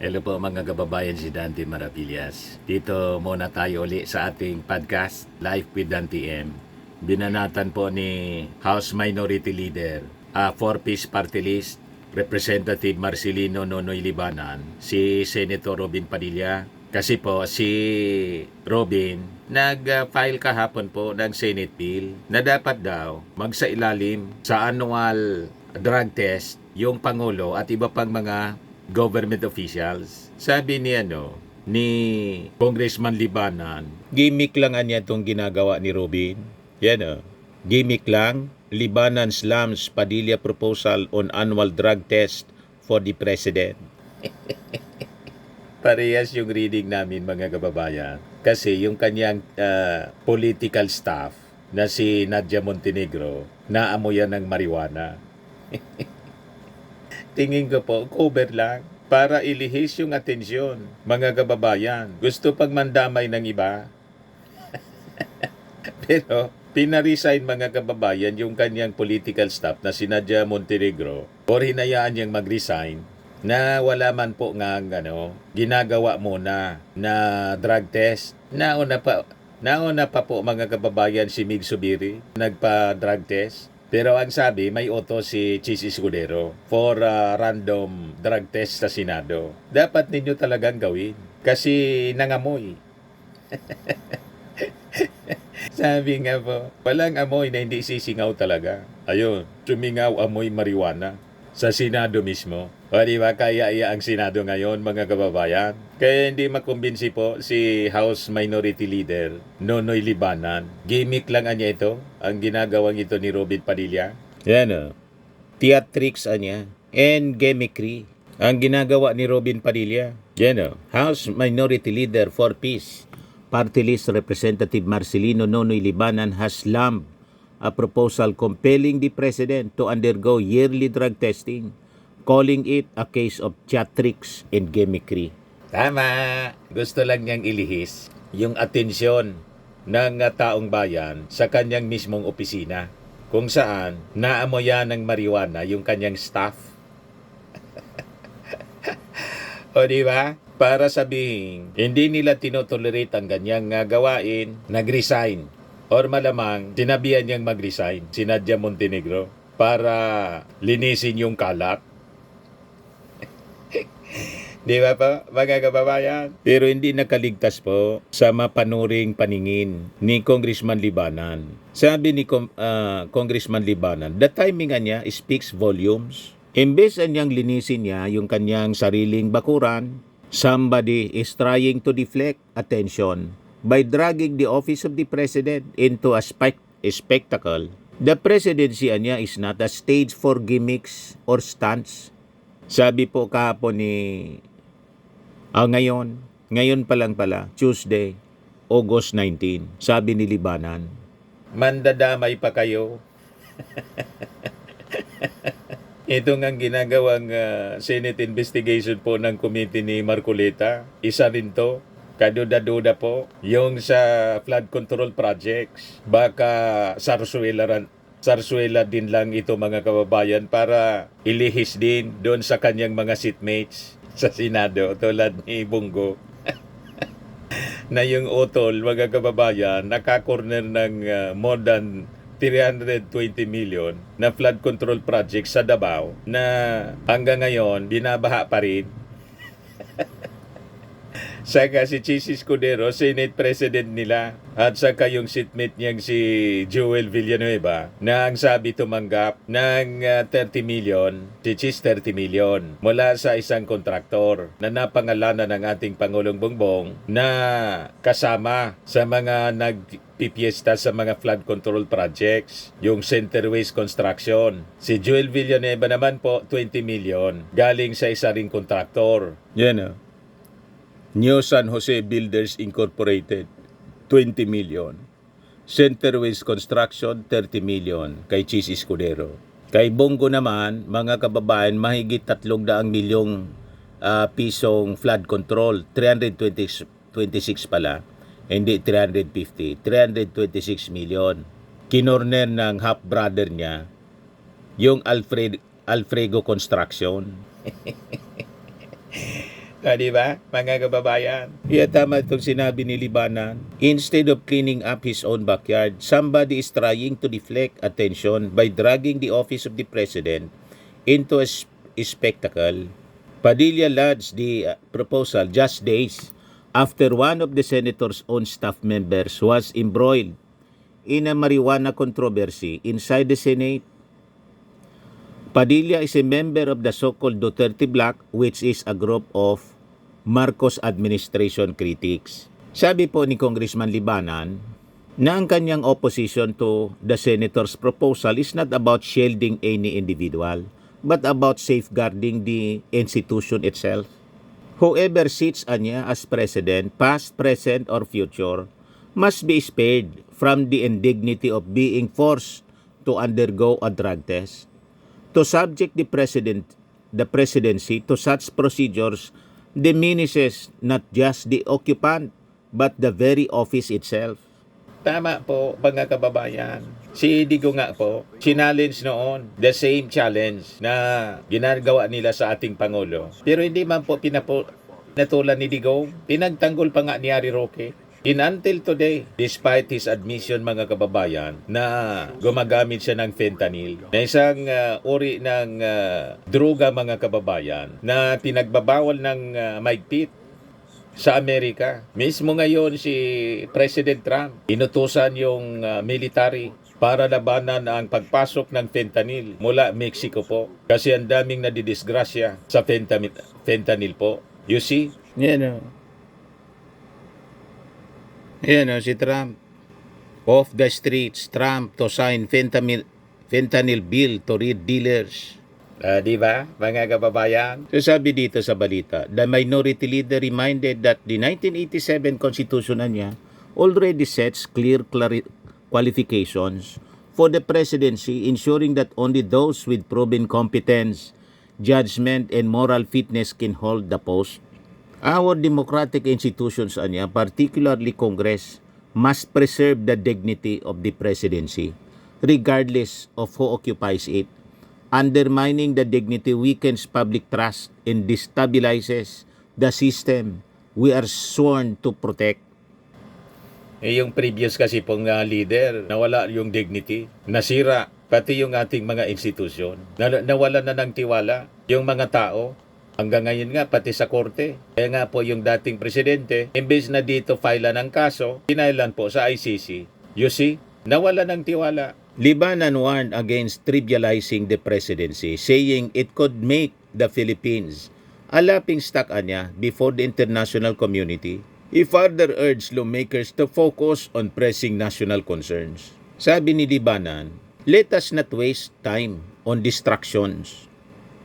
Hello po mga kababayan, si Dante Maravillas. Dito muna tayo uli sa ating podcast, Life with Dante M. Binanatan po ni House Minority Leader, four-piece party list, Representative Marcelino Nonoy Libanan, si Senator Robin Padilla. Kasi po si Robin nag-file kahapon po ng Senate bill na dapat daw magsailalim sa annual drug test yung Pangulo at iba pang mga government officials. Sabi ni Congressman Libanan, gimmick lang anya itong ginagawa ni Robin. Yan gimmick lang. Libanan slams Padilla proposal on annual drug test for the president. Parehas yung reading namin mga kababayan. Kasi yung kanyang political staff na si Nadia Montenegro, naamoyan ng marijuana. Tingin ko po, cover lang para ilihis yung atensyon. Mga kababayan, gusto pag mandamay ng iba. Pero pinaresign mga kababayan yung kanyang political staff na si Nadia Montenegro or hinayaan niyang mag-resign na wala man po nga ginagawa muna na drug test. Nauna pa po mga kababayan si Mig Subiri nagpa-drug test. Pero ang sabi, may auto si Chis Escudero for random drug test sa Senado. Dapat ninyo talagang gawin kasi nangamoy. Sabi nga po, walang amoy na hindi sisingaw talaga. Ayun, sumingaw amoy marijuana sa Senado mismo. O diba, kaya ang Senado ngayon mga kababayan. Kaya hindi makumbinsi po si House Minority Leader Nonoy Libanan. Gimmick lang anya ito, ang ginagawang ito ni Robin Padilla. Yan theatrics anya and gimmickry ang ginagawa ni Robin Padilla. Yan House Minority Leader for Peace Party List Representative Marcelino Nonoy Libanan has slammed a proposal compelling the President to undergo yearly drug testing, calling it a case of theatrics and gimmickry. Tama! Gusto lang niyang ilihis yung atensyon ng taong bayan sa kanyang mismong opisina kung saan naamoyan ng marijuana yung kanyang staff. O diba? Para sabihin, hindi nila tinotolerate ang ganyang gawain, nag-resign. Or malamang, sinabihan niyang mag-resign si Nadia Montenegro para linisin yung kalat. Di ba po, mga kababayan? Pero hindi nakaligtas po sa mapanuring paningin ni Congressman Libanan. Sabi ni Congressman Libanan, the timing niya speaks volumes. Imbes niyang linisin niya yung kanyang sariling bakuran, somebody is trying to deflect attention by dragging the office of the president into a spectacle. The presidency niya is not a stage for gimmicks or stunts. Sabi po kahapon ni ngayon pa lang pala, Tuesday, August 19, sabi ni Libanan, mandadamay pa kayo. Ito nga ginagawang Senate investigation po ng committee ni Marcoleta. Isa rin to. Kaduda-duda po. Yung sa flood control projects. Baka sarsuela din lang ito mga kababayan para ilihis din doon sa kanyang mga seatmates sa Senado. Tulad ni Bungo. Na yung utol mga kababayan nakakorner ng more than 320 million na flood control project sa Davao na hanggang ngayon binabaha pa rin. Saka si Chis Escudero, Senate President nila, at saka yung seatmate niyang si Joel Villanueva na ang sabi tumanggap ng 30 million, si Chis 30 million mula sa isang kontraktor na napangalanan ng ating Pangulong Bongbong na kasama sa mga nagpipiesta sa mga flood control projects, yung Centerways Construction. Si Joel Villanueva naman po, 20 million, galing sa isa ring kontraktor. Yan New San Jose Builders Incorporated, 20 million. Centerways Construction, 30 million kay Chis Escudero. Kay Bongo naman, mga kababayan, mahigit 300 milyong pisong flood control. 326 pala, hindi 350. 326 million. Kinorner ng half-brother niya, yung Alfredo Construction. Di ba, mga kababayan? Tama itong sinabi ni Libanan. Instead of cleaning up his own backyard, somebody is trying to deflect attention by dragging the office of the president into a spectacle. Padilla lodged the proposal just days after one of the senator's own staff members was embroiled in a marijuana controversy inside the Senate. Padilla is a member of the so-called Duterte Bloc, which is a group of Marcos administration critics. Sabi po ni Congressman Libanan na ang kanyang opposition to the senator's proposal is not about shielding any individual, but about safeguarding the institution itself. Whoever sits anya as president, past, present, or future, must be spared from the indignity of being forced to undergo a drug test. To subject the presidency to such procedures diminishes not just the occupant, but the very office itself. Tama po, mga kababayan. Si Digo nga po, sinallenge noon the same challenge na ginagawa nila sa ating Pangulo. Pero hindi man po natulan ni Digo, pinagtanggol pa nga ni Harry Roque. Until today, despite his admission, mga kababayan, na gumagamit siya ng fentanyl, na isang uri ng droga, mga kababayan, na pinagbabawal ng mahigpit sa Amerika. Mismo ngayon si President Trump, inutusan yung military para labanan ang pagpasok ng fentanyl mula Mexico po. Kasi ang daming nadidisgrasya sa fentanyl po. You see? Yan si Trump. Off the streets, Trump to sign fentanyl bill to rid dealers. Di ba, mga kababayan? So sabi dito sa balita, the minority leader reminded that the 1987 Constitution niya already sets clear qualifications for the presidency, ensuring that only those with proven competence, judgment, and moral fitness can hold the post. Our democratic institutions, particularly Congress, must preserve the dignity of the presidency, regardless of who occupies it. Undermining the dignity weakens public trust and destabilizes the system we are sworn to protect. Yung previous kasi pong leader, nawala yung dignity, nasira pati yung ating mga institusyon, nawala na ng tiwala yung mga tao. Hanggang ngayon nga, pati sa korte. Kaya nga po yung dating presidente, imbes na dito file ng kaso, pinailan po sa ICC. You see, nawala ng tiwala. Libanan warned against trivializing the presidency, saying it could make the Philippines a laughingstock before the international community. He further urged lawmakers to focus on pressing national concerns. Sabi ni Libanan, let us not waste time on distractions.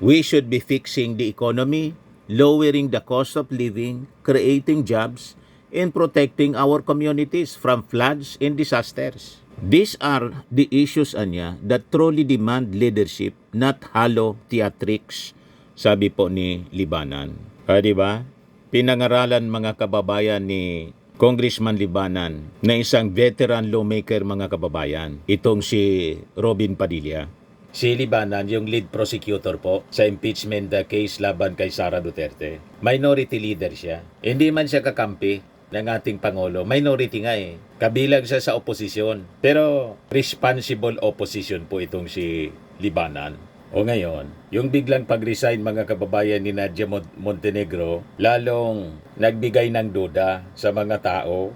We should be fixing the economy, lowering the cost of living, creating jobs, and protecting our communities from floods and disasters. These are the issues that truly demand leadership, not hollow theatrics, sabi po ni Libanan. Diba? Pinangaralan, mga kababayan, ni Congressman Libanan na isang veteran lawmaker, mga kababayan, itong si Robin Padilla. Si Libanan, yung lead prosecutor po sa impeachment case laban kay Sara Duterte. Minority leader siya. Hindi man siya kakampi ng ating Pangulo. Minority nga eh. Kabilang siya sa oposisyon. Pero responsible opposition po itong si Libanan. O ngayon, yung biglang pag-resign, mga kababayan, ni Nadia Montenegro, lalong nagbigay ng duda sa mga tao.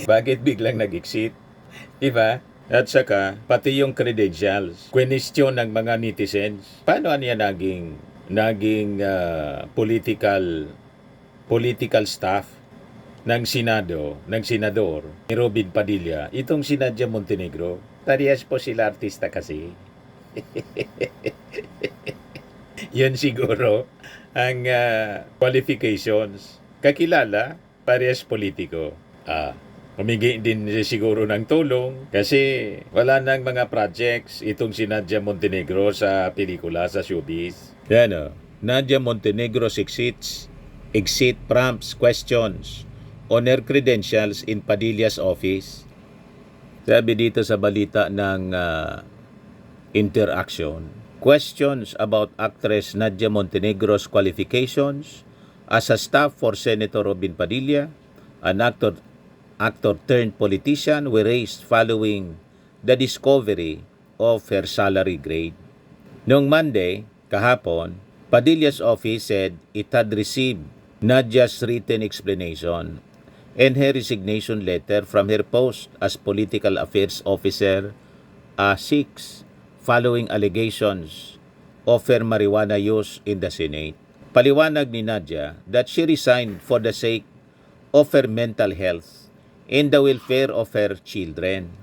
Bakit biglang nag-exit? Diba? At saka, pati yung credentials, question ng mga netizens. Paano niya naging political staff ng senador ni Robin Padilla, itong si Nadia Montenegro? Parehas po sila artista kasi. Yan siguro ang qualifications. Kakilala, parehas politiko. Humingi din siguro ng tulong kasi wala nang mga projects itong si Nadia Montenegro sa pelikula, sa showbiz. Yan Nadia Montenegro's exit prompts questions on her credentials in Padilla's office. Sabi dito sa balita ng Interaction, questions about actress Nadia Montenegro's qualifications as a staff for Senator Robin Padilla, an actor turned politician, were raised following the discovery of her salary grade. Noong Monday, kahapon, Padilla's office said it had received Nadia's written explanation and her resignation letter from her post as Political Affairs Officer 6 following allegations of her marijuana use in the Senate. Paliwanag ni Nadia that she resigned for the sake of her mental health and the welfare of her children.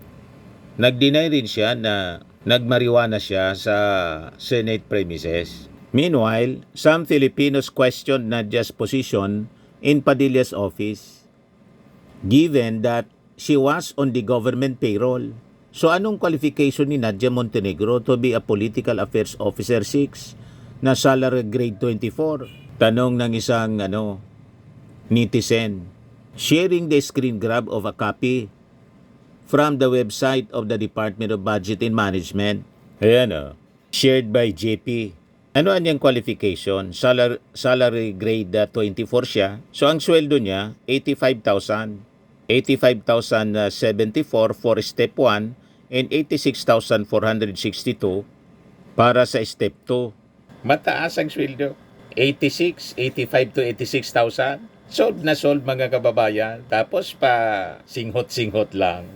Nag-deny rin siya na nagmariwana siya sa Senate premises. Meanwhile, some Filipinos questioned Nadia's position in Padilla's office, given that she was on the government payroll. So anong qualification ni Nadia Montenegro to be a Political Affairs Officer 6 na salary grade 24? Tanong ng isang netizen. Sharing the screen grab of a copy from the website of the Department of Budget and Management. Ayan shared by JP. Ano ang qualification? Salary grade 24 siya. So ang sweldo niya, 85,000. 85,074 for step 1 and 86,462 para sa step 2. Mataas ang sweldo. 85 to 86,000. Sold na sold mga kababayan. Tapos pa singhot-singhot lang.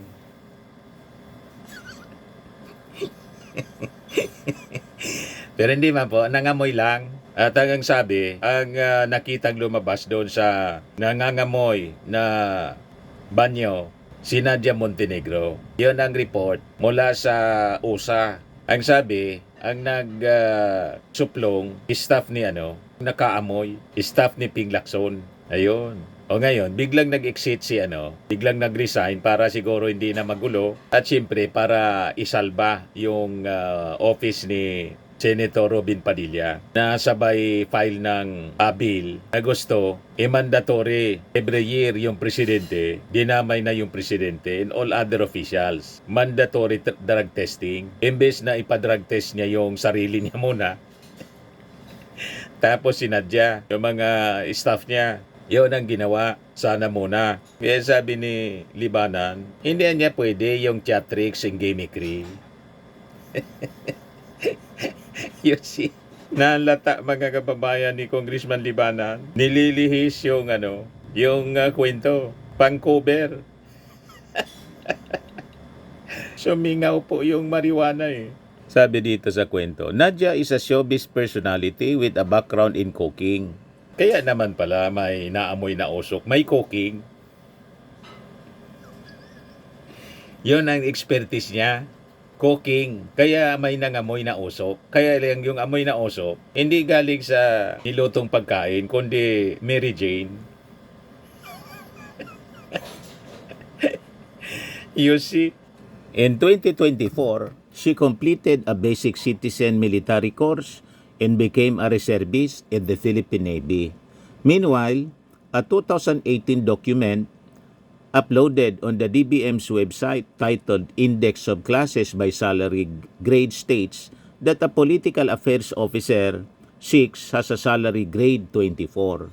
Pero hindi man po, nangamoy lang. At ang sabi, ang nakitang lumabas doon sa nangangamoy na banyo, si Nadia Montenegro. Yun ang report mula sa USA. Ang sabi, ang nag-suplong, staff ni nakaamoy, staff ni Ping Lacson. Ayun. O ngayon, biglang nag-exit si biglang nag-resign para siguro hindi na magulo at siyempre para isalba yung office ni Senator Robin Padilla na sabay file ng bill na gusto mandatory every year yung presidente, dinamay na yung presidente and all other officials. Mandatory drug testing. Imbes na ipa-drug test niya yung sarili niya muna. Tapos si Nadia, yung mga staff niya, yun ang ginawa. Sana muna. Kaya sabi ni Libanan, hindi niya pwede yung chat tricks and gimmickry. Yun si nalata mga kababayan ni Congressman Libanan. Nililihis yung kwento. Pang-cover. Sumingaw po yung marijuana Sabi dito sa kwento, Nadia is a showbiz personality with a background in cooking. Kaya naman pala may naamoy na usok. May cooking. Yun ang expertise niya. Cooking. Kaya may nangamoy na usok. Kaya lang yung amoy na usok, hindi galing sa nilutong pagkain, kundi Mary Jane. You see? In 2024, she completed a basic citizen military course and became a reservist in the Philippine Navy. Meanwhile, a 2018 document uploaded on the DBM's website titled Index of Classes by Salary Grade states that a Political Affairs Officer 6 has a salary grade 24.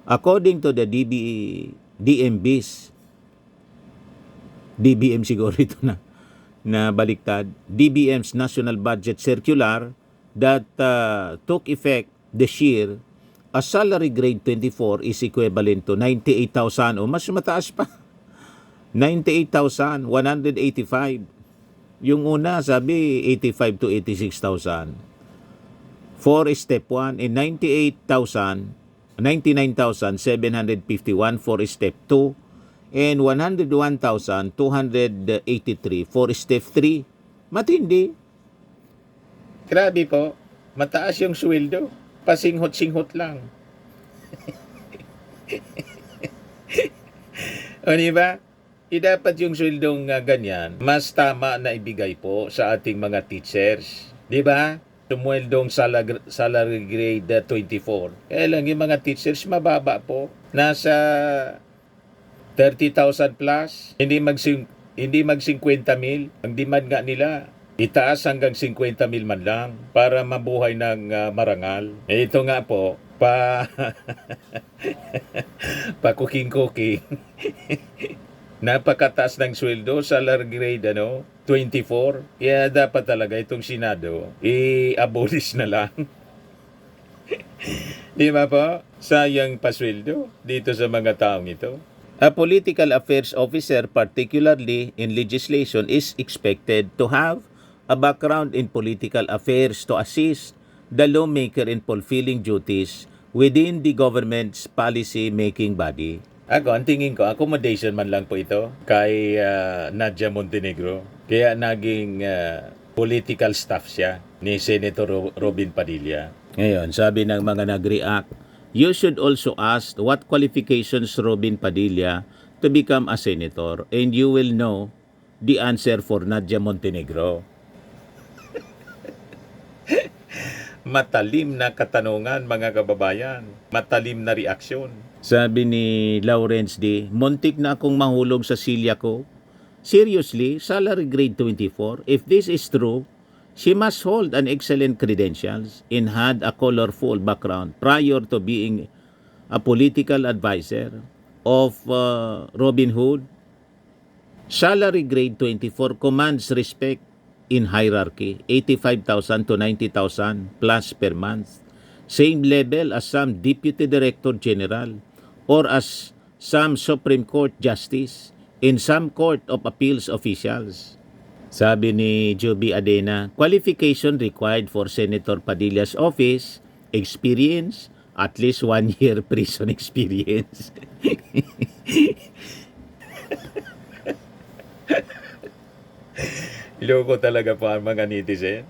According to the DBM siguro ito na baliktad, DBM's National Budget Circular that took effect this year, a salary grade 24 is equivalent to 98,000 o mas mataas pa. 98,185. Yung una, sabi, 85 to 86,000. For step 1, and 99,751 for step 2, and 101,283 for step 3. Matindi. Grabe po. Mataas yung sweldo. Pasinghot-singhot lang. O diba? Dapat yung sweldong ganyan, mas tama na ibigay po sa ating mga teachers. Di ba? Sumweldong salary grade 24. Kaya lang yung mga teachers mababa po. Nasa 30,000 plus. Hindi mag 50,000. Ang demand nga nila itaas hanggang 50 mil man lang para mabuhay ng marangal. Ito nga po, pa-cooking-cooking. Napakataas ng sweldo, salary grade 24. Kaya dapat talaga itong Senado, i-abolish na lang. Di ba po? Sayang pasweldo dito sa mga taong ito. A political affairs officer, particularly in legislation, is expected to have a background in political affairs to assist the lawmaker in fulfilling duties within the government's policy-making body. Ako, ang tingin ko, accommodation man lang po ito kay Nadia Montenegro. Kaya naging political staff siya ni Senator Robin Padilla. Ngayon, sabi ng mga nag-react, you should also ask what qualifications Robin Padilla to become a senator and you will know the answer for Nadia Montenegro. Matalim na katanungan mga kababayan, matalim na reaksyon. Sabi ni Lawrence D., muntik na akong mahulog sa silya ko. Seriously, salary grade 24? If this is true, she must hold an excellent credentials and had a colorful background prior to being a political advisor of Robin Hood. Salary grade 24 commands respect in hierarchy, 85,000 to 90,000 plus per month. Same level as some Deputy Director General or as some Supreme Court Justice in some Court of Appeals officials. Sabi ni Joby Adena, qualification required for Senator Padilla's office, experience, at least 1 year prison experience. Loko talaga po ang mga netizen.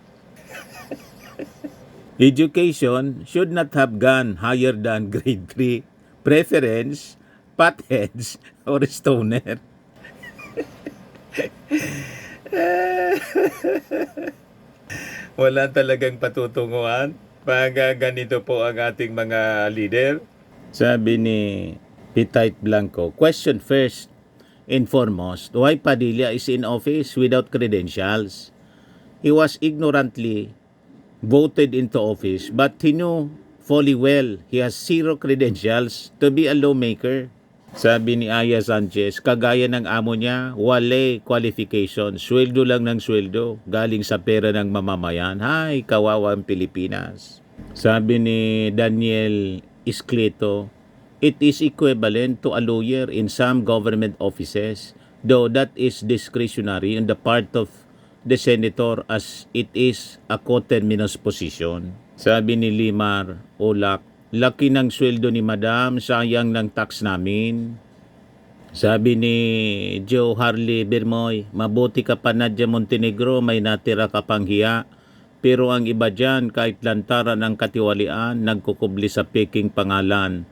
Education should not have gone higher than grade 3. Preference, potheads, or stoner. Wala talagang patutunguhan pag ganito po ang ating mga leader. Sabi ni Pitite Blanco, question first and foremost, why Padilla is in office without credentials? He was ignorantly voted into office but he knew fully well he has zero credentials to be a lawmaker. Sabi ni Aya Sanchez, kagaya ng amo niya, wale qualification, sweldo lang ng sweldo, galing sa pera ng mamamayan. Hay, kawawang Pilipinas. Sabi ni Daniel Iscleto, it is equivalent to a lawyer in some government offices, though that is discretionary on the part of the senator as it is a coterminous position. Sabi ni Limar Olak, laki ng sweldo ni Madam, sayang ng tax namin. Sabi ni Joe Harley Bermoy, mabuti ka pa Nadia Montenegro, may natira ka pang hiya. Pero ang iba dyan, kahit lantaran ng katiwalian, nagkukubli sa peking pangalan.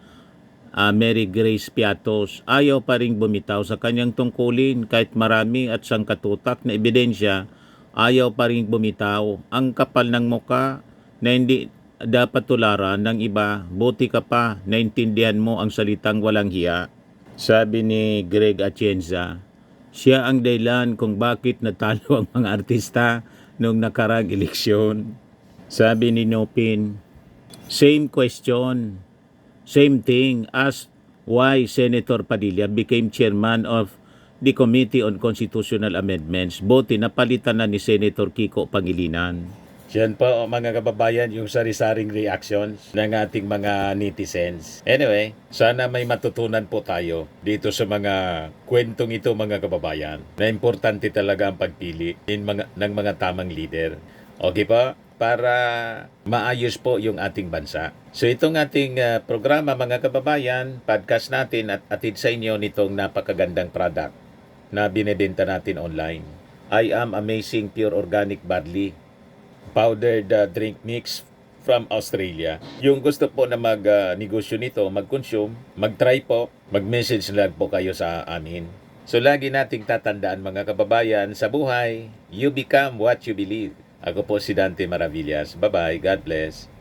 Mary Grace Piatos, ayaw pa ring bumitaw sa kanyang tungkulin kahit marami at sangkatutak na ebidensya, ayaw pa ring bumitaw. Ang kapal ng muka na hindi dapat tularan ng iba, buti ka pa, naintindihan mo ang salitang walang hiya. Sabi ni Greg Atienza, siya ang dahilan kung bakit natalo ang mga artista noong nakarang eleksyon. Sabi ni Nopin, same question, same thing as why Senator Padilla became chairman of the Committee on Constitutional Amendments. Buti napalitan na ni Senator Kiko Pangilinan. Yan po mga kababayan yung sari-saring reactions ng ating mga netizens. Anyway, sana may matutunan po tayo dito sa mga kwentong ito mga kababayan na importante talaga ang pagpili ng mga tamang leader. Okay po? Para maayos po yung ating bansa. So itong ating programa mga kababayan, podcast natin at atid sa inyo nitong napakagandang product na binebenta natin online. I Am Amazing Pure Organic Barley powdered drink mix from Australia. Yung gusto po na mag-negosyo nito, mag-consume, mag-try po, mag-message lang po kayo sa amin. So lagi nating tatandaan mga kababayan, sa buhay, you become what you believe. Ako po si Dante Maravillas. Bye-bye. God bless.